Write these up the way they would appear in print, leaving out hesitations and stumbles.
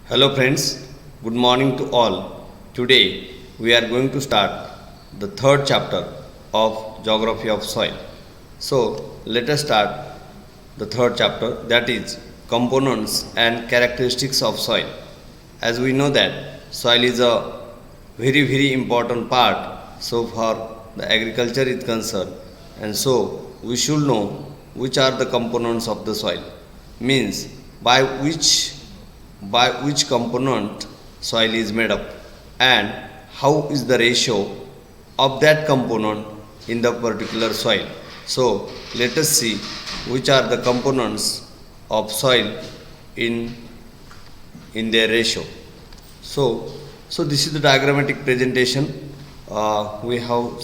Hello friends, good morning to all. Today we are going to start the third chapter of Geography of Soil. So let us start the third chapter, that is components and characteristics of soil. As we know that soil is a very important part so far the agriculture is concerned, and so we should know which are the components of the soil, means by which component soil is made up and how is the ratio of that component in the particular soil. So let us see which are the components of soil in their ratio. So this is the diagrammatic presentation. We can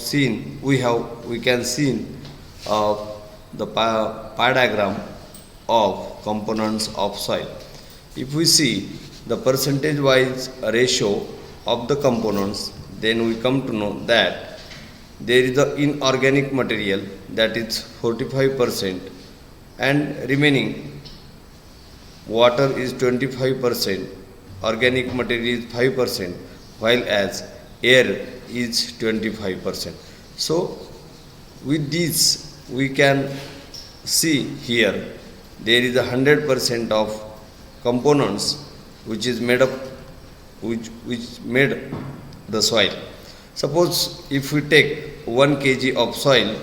see the pie diagram of components of soil. If we see the percentage wise ratio of the components, then we come to know that there is the inorganic material, that is 45%, and remaining water is 25%, organic material is 5%, while as air is 25%. So with this we can see here there is 100% of components which is made up, which made the soil. Suppose if we take 1 kg of soil,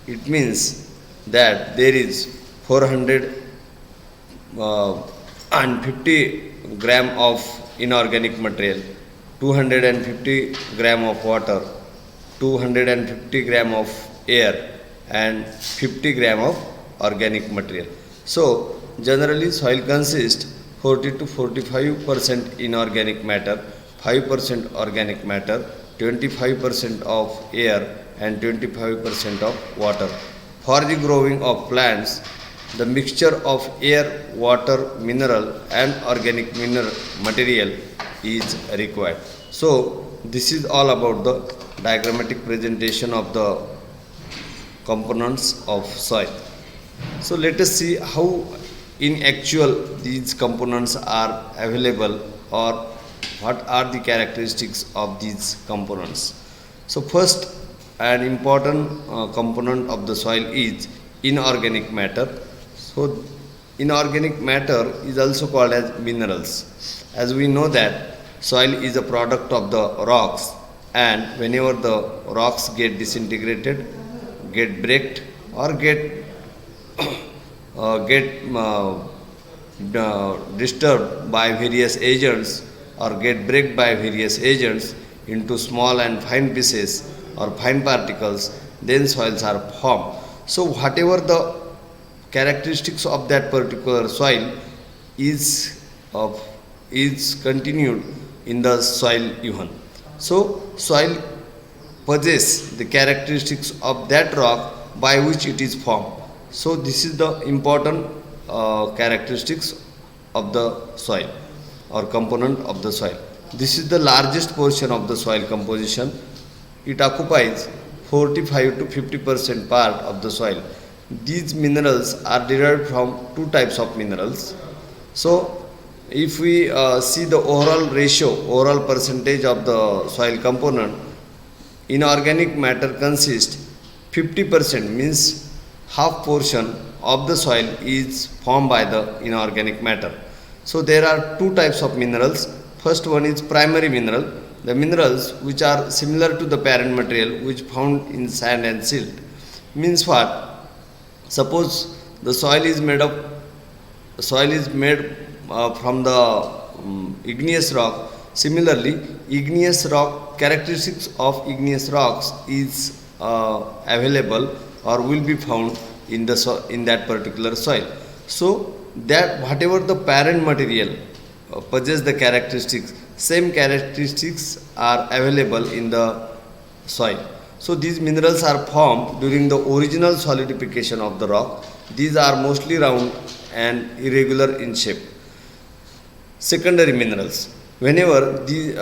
it means that there is 450 gram of inorganic material, 250 gram of water, 250 gram of air, and 50 gram of organic material. So generally soil consists 40 to 45% inorganic matter, 5% organic matter, 25% of air, and 25% of water. For the growing of plants, the mixture of air, water, mineral and organic mineral material is required. So this is all about the diagrammatic presentation of the components of soil. So let us see how in actual these components are available, or what are the characteristics of these components. So first an important component of the soil is inorganic matter. So inorganic matter is also called as minerals. As we know that soil is a product of the rocks, and whenever the rocks get disintegrated, get breaked, or get disturbed by various agents, or get break by various agents into small and fine pieces or fine particles, then soils are formed. So whatever the characteristics of that particular soil is continued in the soil even. So soil possesses the characteristics of that rock by which it is formed. So this is the important characteristics of the soil, or component of the soil. This is the largest portion of the soil composition. It occupies 45 to 50% part of the soil. These minerals are derived from two types of minerals. So if we see the overall percentage of the soil component, inorganic matter consists 50%, means half portion of the soil is formed by the inorganic matter. So there are two types of minerals. First one is primary mineral, the minerals which are similar to the parent material which found in sand and silt. Means what? Suppose the soil is made from the igneous rock. Similarly, igneous rock, characteristics of igneous rocks is available or will be found in that particular soil. So that whatever the parent material possesses the characteristics, same characteristics are available in the soil. So these minerals are formed during the original solidification of the rock. These are mostly round and irregular in shape. Secondary minerals, whenever the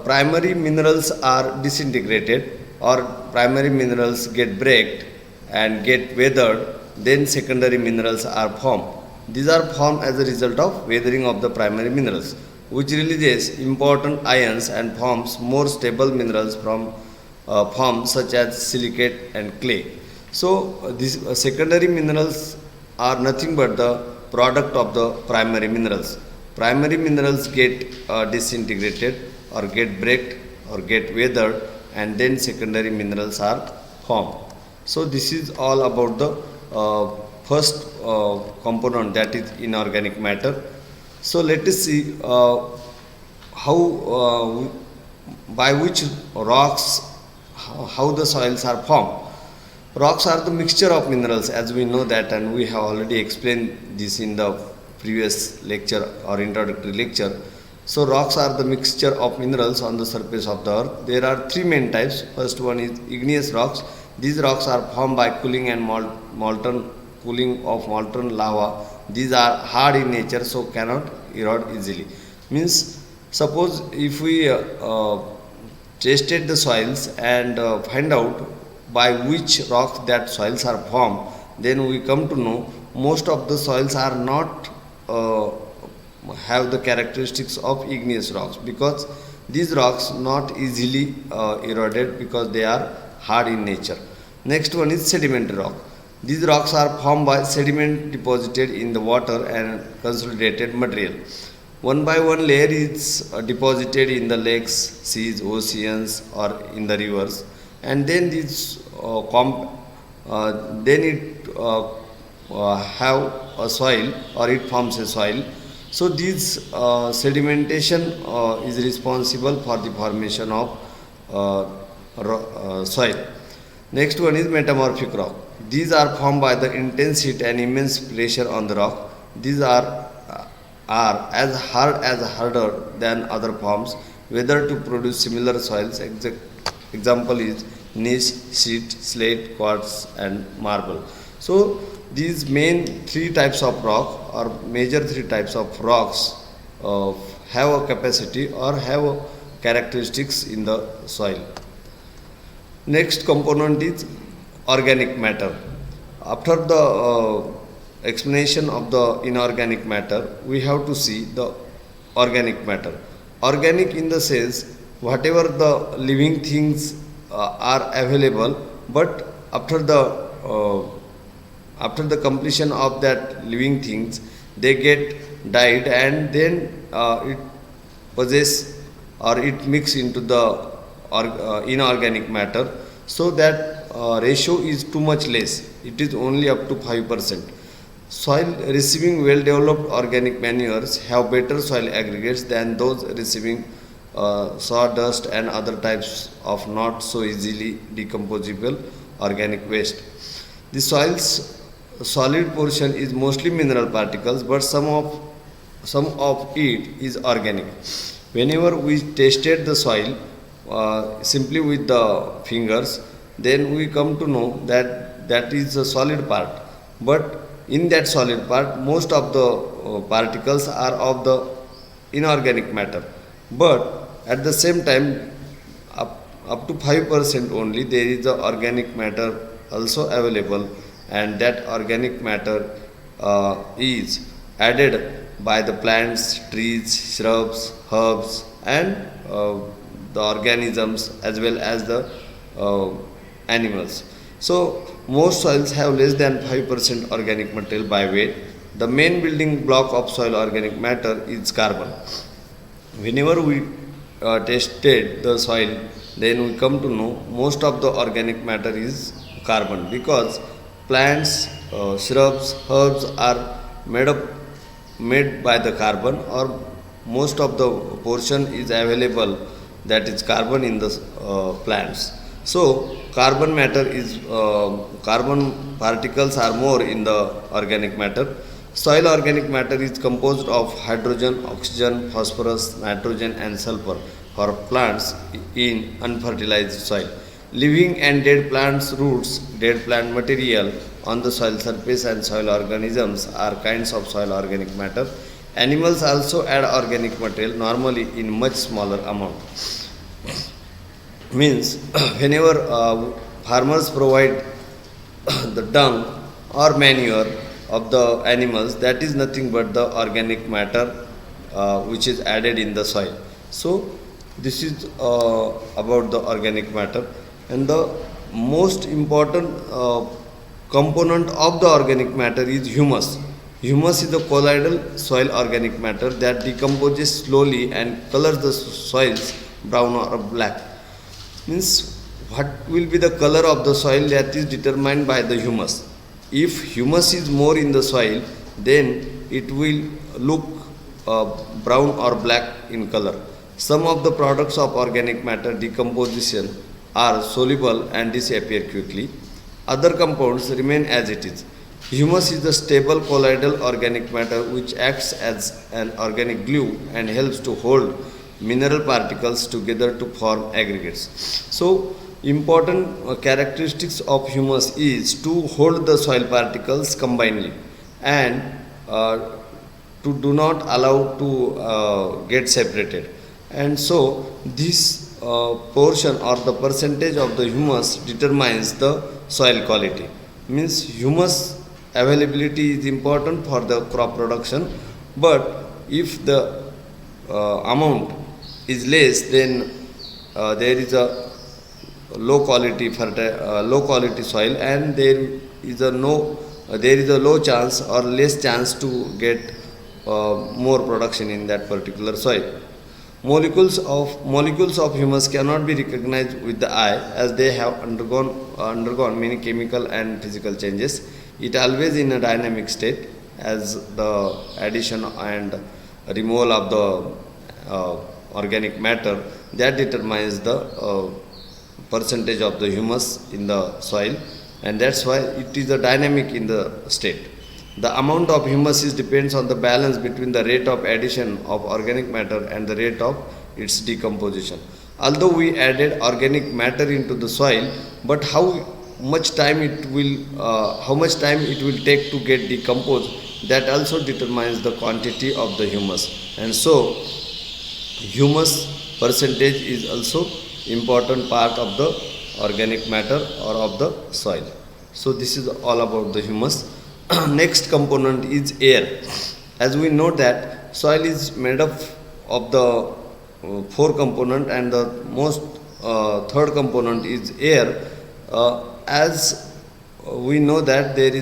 primary minerals are disintegrated, or primary minerals get breaked and get weathered, then secondary minerals are formed. These are formed as a result of weathering of the primary minerals. which releases important ions and forms more stable minerals from forms such as silicate and clay. So, these secondary minerals are nothing but the product of the primary minerals. Primary minerals get disintegrated or get breaked or get weathered, and then secondary minerals are formed. So, this is all about the first component, that is inorganic matter. So, let us see how by which rocks, how the soils are formed. Rocks are the mixture of minerals, as we know that, and we have already explained this in the previous lecture or introductory lecture. So rocks are the mixture of minerals on the surface of the earth. There are three main types. First one is igneous rocks. These rocks are formed by cooling and molten cooling of molten lava. These are hard in nature, so cannot erode easily. Means, suppose if we tested the soils and find out by which rocks that soils are formed, then we come to know most of the soils are not have the characteristics of igneous rocks, because these rocks not easily eroded because they are hard in nature. Next one is sedimentary rock. These rocks are formed by sediment deposited in the water and consolidated material. One by one layer is deposited in the lakes, seas, oceans, or in the rivers, and then these then it have a soil, or it forms a soil. So this sedimentation is responsible for the formation of soil. Next one is metamorphic rock. These are formed by the intense heat and immense pressure on the rock. These are as harder than other forms, whether to produce similar soils. Example is gneiss, sheet, slate, quartz, and marble. So these main three types of rock, or major three types of rocks, have a capacity or have a characteristics in the soil. Next component is organic matter. After the explanation of the inorganic matter, we have to see the organic matter. Organic in the sense, whatever the living things are available, but after the completion of that living things, they get died, and then it possess or it mix into the inorganic matter, so that ratio is too much less. It is only up to 5%. Soil receiving well developed organic manures have better soil aggregates than those receiving sawdust and other types of not so easily decomposable organic waste. The soil's solid portion is mostly mineral particles, but some of it is organic. Whenever we tested the soil simply with the fingers, then we come to know that that is a solid part. But in that solid part, most of the particles are of the inorganic matter. But at the same time, up to 5% only there is the organic matter also available, and that organic matter is added by the plants, trees, shrubs, herbs, and the organisms, as well as the animals. So most soils have less than 5% organic material by weight. The main building block of soil organic matter is carbon. Whenever we tested the soil, then we come to know most of the organic matter is carbon, because plants, shrubs, herbs are made by the carbon, or most of the portion is available, that is carbon, in the plants. So carbon matter is carbon particles are more in the organic matter. Soil organic matter is composed of hydrogen, oxygen, phosphorus, nitrogen, and sulfur for plants in unfertilized soil. Living and dead plants' roots, dead plant material on the soil surface, and soil organisms are kinds of soil organic matter. Animals also add organic material, normally in much smaller amount. Means whenever farmers provide the dung or manure of the animals, that is nothing but the organic matter which is added in the soil. So this is about the organic matter, and the most important component of the organic matter is humus. Humus is a colloidal soil organic matter that decomposes slowly and colors the soils brown or black. Means what will be the color of the soil, that is determined by the humus. If humus is more in the soil, then it will look brown or black in color. Some of the products of organic matter decomposition are soluble and disappear quickly. Other compounds remain as it is. Humus is the stable colloidal organic matter which acts as an organic glue and helps to hold mineral particles together to form aggregates. So, important characteristics of humus is to hold the soil particles combinedly and to do not allow to get separated. And so, this portion or the percentage of the humus determines the soil quality. Means humus availability is important for the crop production, but if the amount is less, then there is a low quality soil, and there is a low chance or less chance to get more production in that particular soil. Molecules of humus cannot be recognized with the eye, as they have undergone many chemical and physical changes. It always in a dynamic state, as the addition and removal of the organic matter that determines the percentage of the humus in the soil, and that's why it is a dynamic in the state. The amount of humus depends on the balance between the rate of addition of organic matter and the rate of its decomposition. Although we added organic matter into the soil, but how much time it will take to get decomposed, that also determines the quantity of the humus. And so humus percentage is also important part of the organic matter or of the soil. So this is all about the humus. Next component is air. As we know that soil is made up of the four component, and the most third component is air. As we know that there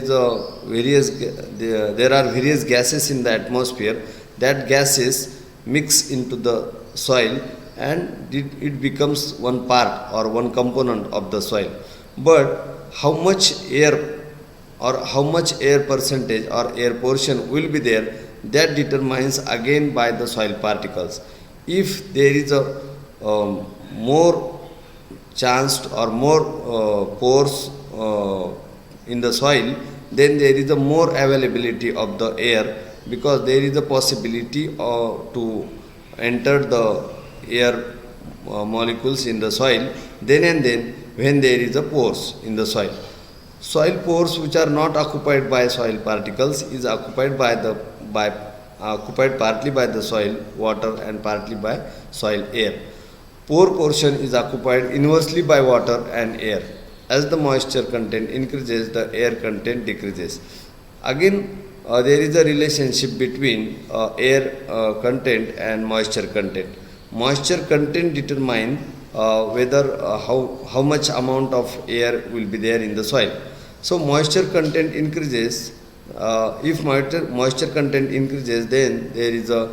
are various gases in the atmosphere. That gases mix into the soil, and it becomes one part or one component of the soil. But how much air percentage or air portion will be there, that determines again by the soil particles. If there is a more chance or more pores in the soil, then there is a more availability of the air, because there is a possibility to enter the air molecules in the soil then and then when there is a pores in the soil. Soil pores which are not occupied by soil particles is occupied partly by the soil water and partly by soil air. Pore portion is occupied inversely by water and air. As the moisture content increases, the air content decreases. Again, there is a relationship between air content and moisture content. Moisture content determine whether how much amount of air will be there in the soil. So moisture content increases. If moisture content increases, then there is a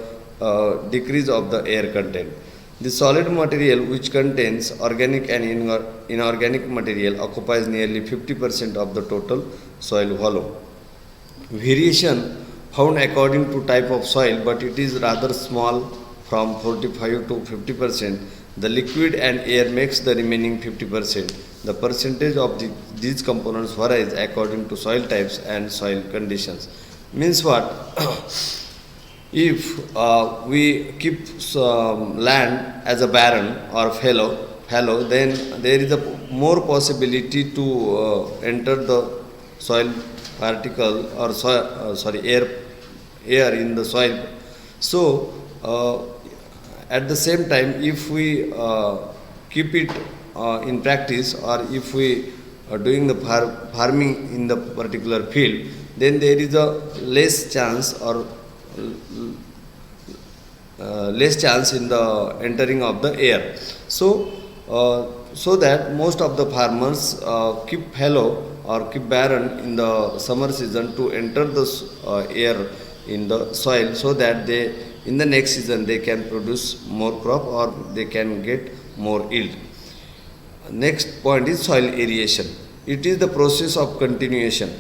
decrease of the air content. The solid material, which contains organic and inorganic material, occupies nearly 50% of the total soil volume. Variation found according to type of soil, but it is rather small, from 45 to 50%. The liquid and air makes the remaining 50%. The percentage of these components varies according to soil types and soil conditions. Means what? If we keep land as a barren or fallow, then there is a more possibility to enter the soil particle or air in the soil. So at the same time, if we keep it in practice, or if we are doing the farming in the particular field, then there is a less chance or less chance in the entering of the air. So that most of the farmers keep fallow or keep barren in the summer season to enter the air in the soil, so that they in the next season they can produce more crop or they can get more yield. Next point is soil aeration. It is the process of continuation.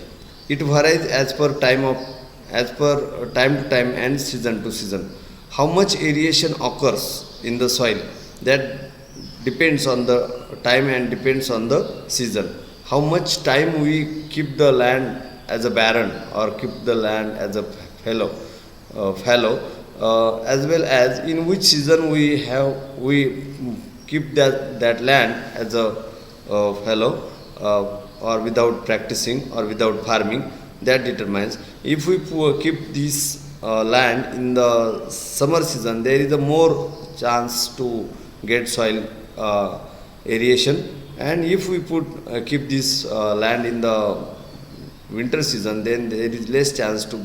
It varies as per time to time and season to season. How much aeration occurs in the soil, that depends on the time and depends on the season. How much time we keep the land as a barren or keep the land as a fallow, as well as in which season we keep that land as a fallow, or without practicing or without farming. That determines if we keep this land in the summer season, there is a more chance to get soil aeration, and if we keep this land in the winter season, then there is less chance to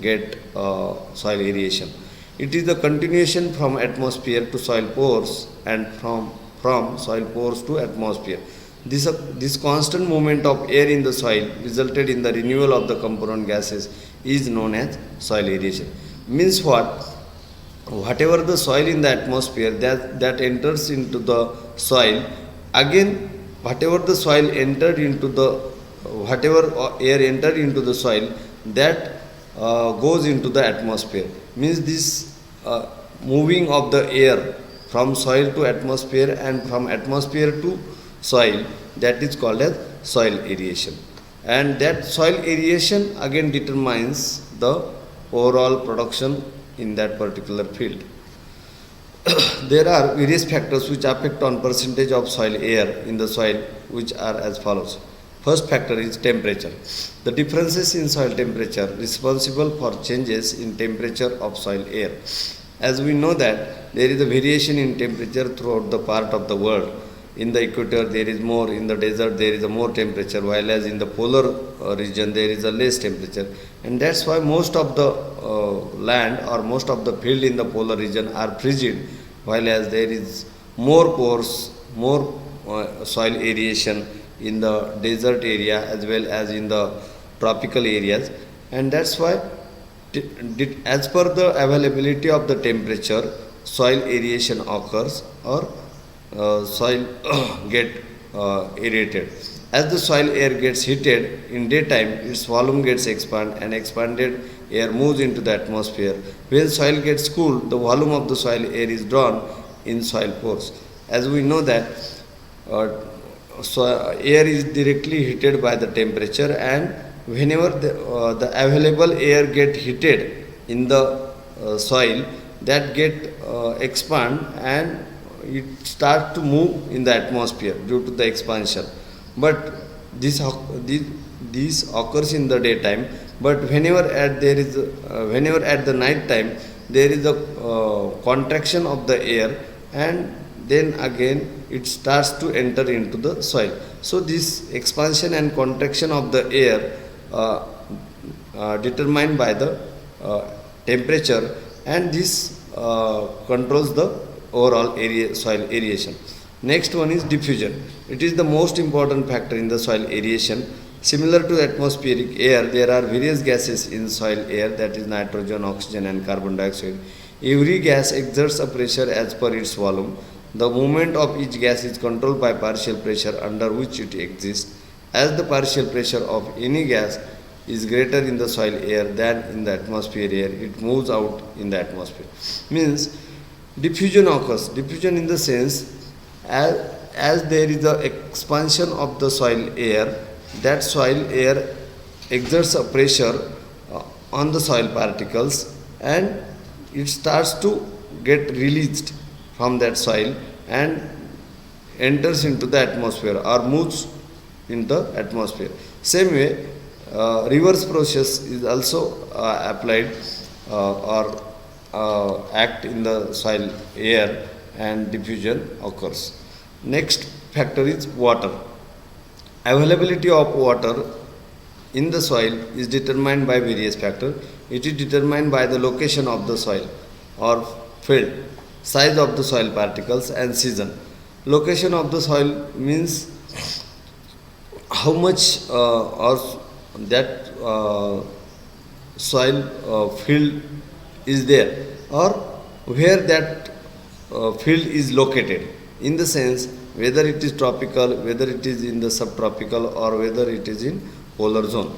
get soil aeration. It is the continuation from atmosphere to soil pores and from soil pores to atmosphere. This constant movement of air in the soil resulted in the renewal of the component gases is known as soil aeration. Means what? Whatever the soil in the atmosphere that enters into the soil, again whatever the soil entered into the whatever air entered into the soil, that goes into the atmosphere. Means this moving of the air from soil to atmosphere and from atmosphere to soil, that is called as soil aeration. And that soil aeration again determines the overall production in that particular field. There are various factors which affect on percentage of soil air in the soil, which are as follows. First factor is temperature. The differences in soil temperature responsible for changes in temperature of soil air. As we know that there is a variation in temperature throughout the part of the world. In the equator there is more, in the desert there is a more temperature, while as in the polar region there is a less temperature, and that's why most of the land or most of the field in the polar region are frigid, while as there is more pores, more soil aeration in the desert area as well as in the tropical areas. And that's why as per the availability of the temperature, soil aeration occurs or soil get aerated. As the soil air gets heated in daytime, its volume gets expanded and expanded air moves into the atmosphere. When soil gets cooled, the volume of the soil air is drawn in soil pores. As we know that so air is directly heated by the temperature, and whenever the available air get heated in the soil, that get expand and it starts to move in the atmosphere due to the expansion. But this occurs in the daytime. But whenever at the night time there is a contraction of the air, and then again it starts to enter into the soil. So this expansion and contraction of the air determined by the temperature, and this controls the overall soil aeration. Next one is diffusion. It is the most important factor in the soil aeration. Similar to atmospheric air, there are various gases in soil air, that is nitrogen, oxygen and carbon dioxide. Every gas exerts a pressure as per its volume. The movement of each gas is controlled by partial pressure under which it exists. As the partial pressure of any gas is greater in the soil air than in the atmosphere air, it moves out in the atmosphere. Means diffusion occurs. Diffusion in the sense as there is the expansion of the soil air, that soil air exerts a pressure on the soil particles, and it starts to get released from that soil and enters into the atmosphere or moves in the atmosphere. Same way, reverse process is also applied or act in the soil air, and diffusion occurs. Next factor is water. Availability of water in the soil is determined by various factors. It is determined by the location of the soil, or field, size of the soil particles and season. Location of the soil means how much or that soil field is there, or where that field is located, in the sense whether it is tropical, whether it is in the subtropical, or whether it is in polar zone.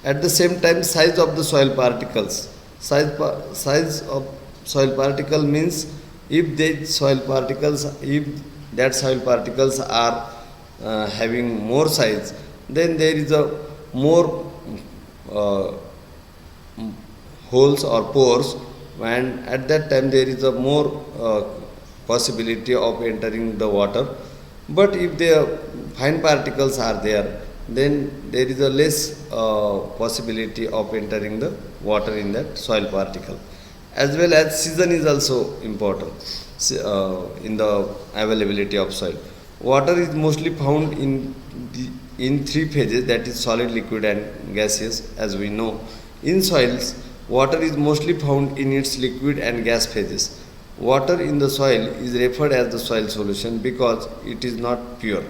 At the same time, size of the soil particles. Size of soil particle means if that soil particles are having more size, then there is a more uh, holes or pores, and at that time there is a more possibility of entering the water. But if the fine particles are there, then there is a less possibility of entering the water in that soil particle. As well as season is also important in the availability of soil. Water is mostly found in three phases, that is solid, liquid and gaseous. As we know, in soils, water is mostly found in its liquid and gas phases. Water in the soil is referred as the soil solution because it is not pure.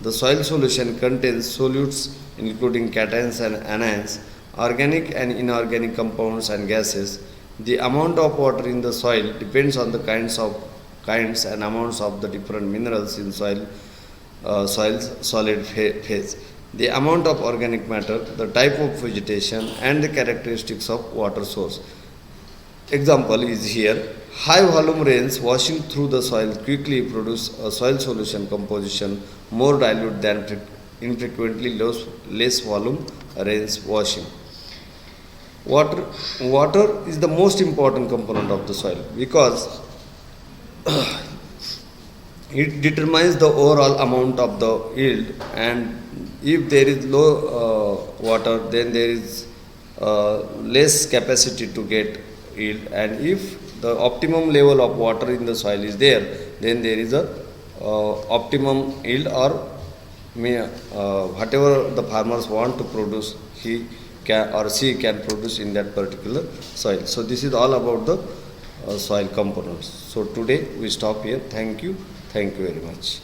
The soil solution contains solutes including cations and anions, organic and inorganic compounds and gases. The amount of water in the soil depends on the kinds and amounts of the different minerals in soil's solid phase, the amount of organic matter, the type of vegetation, and the characteristics of water source. Example is here. High volume rains washing through the soil quickly produce a soil solution composition more dilute than infrequently less volume rains washing. Water, water is the most important component of the soil because it determines the overall amount of the yield, and if there is low water, then there is less capacity to get yield, and if the optimum level of water in the soil is there, then there is a optimum yield, or whatever the farmers want to produce, he can or she can produce in that particular soil. So this is all about the soil components. So today we stop here. Thank you very much.